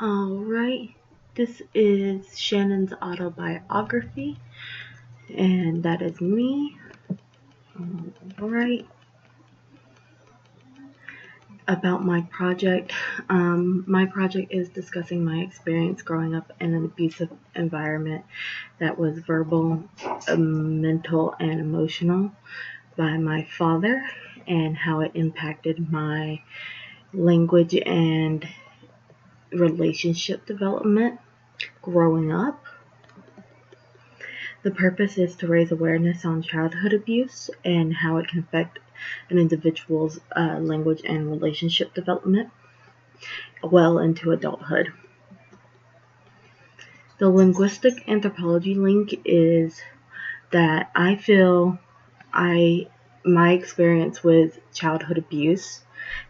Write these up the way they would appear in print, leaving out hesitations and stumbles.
Alright, this is Shannon's autobiography, and that is me. Alright, about my project. My project is discussing my experience growing up in an abusive environment that was verbal, mental, and emotional by my father, and how it impacted my language and relationship development growing up. The purpose is to raise awareness on childhood abuse and how it can affect an individual's language and relationship development well into adulthood. The linguistic anthropology link is that I feel my experience with childhood abuse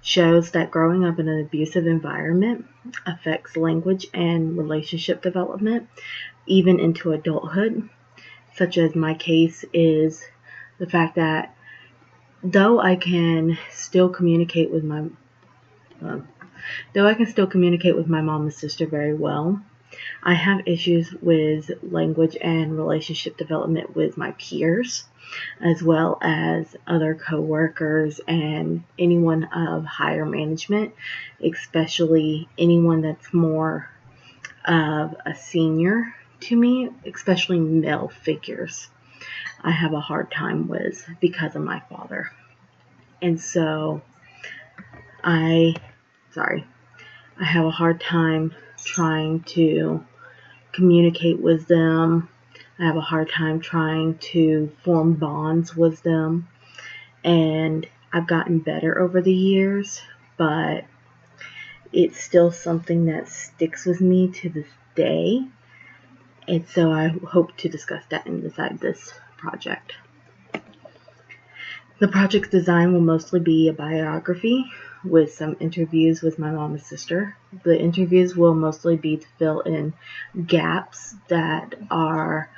shows that growing up in an abusive environment affects language and relationship development even into adulthood, such as my case is the fact that though I can still communicate with my mom and sister very well, I have issues with language and relationship development with my peers, as well as other coworkers and anyone of higher management, especially anyone that's more of a senior to me, especially male figures. I have a hard time with because of my father. And so I have a hard time trying to communicate with them. I have a hard time trying to form bonds with them. And I've gotten better over the years, but it's still something that sticks with me to this day. And so I hope to discuss that inside this project. The project's design will mostly be a biography with some interviews with my mom and sister. The interviews will mostly be to fill in gaps that are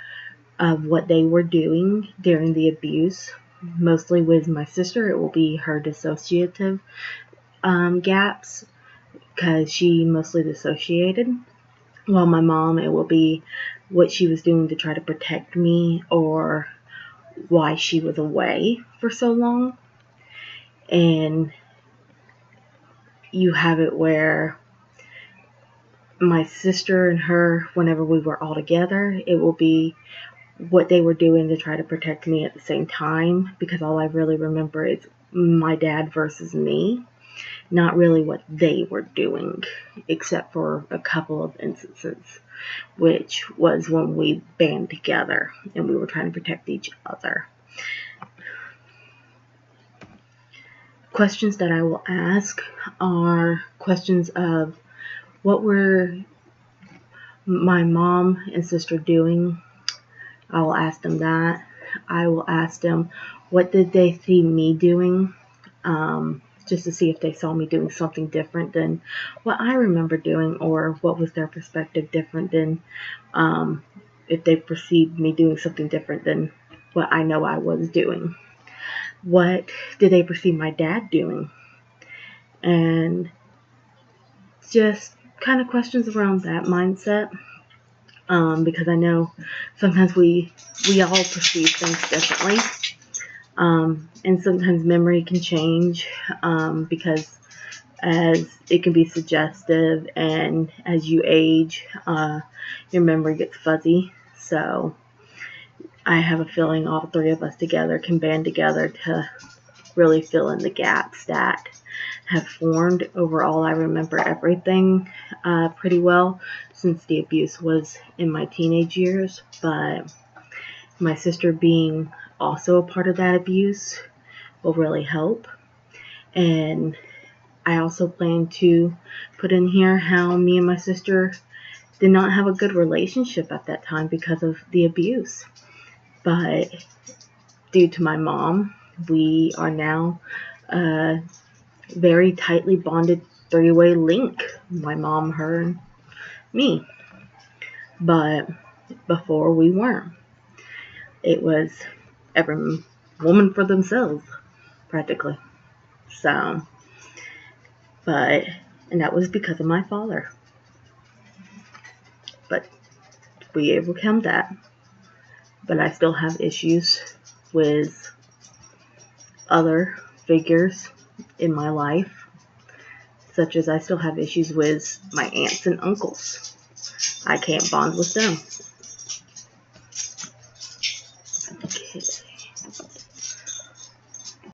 of what they were doing during the abuse. Mostly with my sister, it will be her dissociative gaps because she mostly dissociated. While my mom, it will be what she was doing to try to protect me or why she was away for so long. And you have it where my sister and her, whenever we were all together, it will be what they were doing to try to protect me at the same time, because all I really remember is my dad versus me, not really what they were doing, except for a couple of instances, which was when we band together and we were trying to protect each other. Questions that I will ask are questions of what were my mom and sister doing. I will ask them that. I will ask them what did they see me doing, just to see if they saw me doing something different than what I remember doing, or what was their perspective different than if they perceived me doing something different than what I know I was doing. What did they perceive my dad doing? And just kind of questions around that mindset, because I know sometimes we all perceive things differently, and sometimes memory can change, because as it can be suggestive, and as you age, your memory gets fuzzy. So I have a feeling all three of us together can band together to really fill in the gaps that have formed. Overall, I remember everything pretty well since the abuse was in my teenage years, but my sister being also a part of that abuse will really help. And I also plan to put in here how me and my sister did not have a good relationship at that time because of the abuse. But due to my mom, we are now a very tightly bonded three-way link. My mom, her, and me. But before we weren't. It was every woman for themselves, practically. So, and that was because of my father. but we overcome that. But I still have issues with other figures in my life, such as I still have issues with my aunts and uncles. I can't bond with them.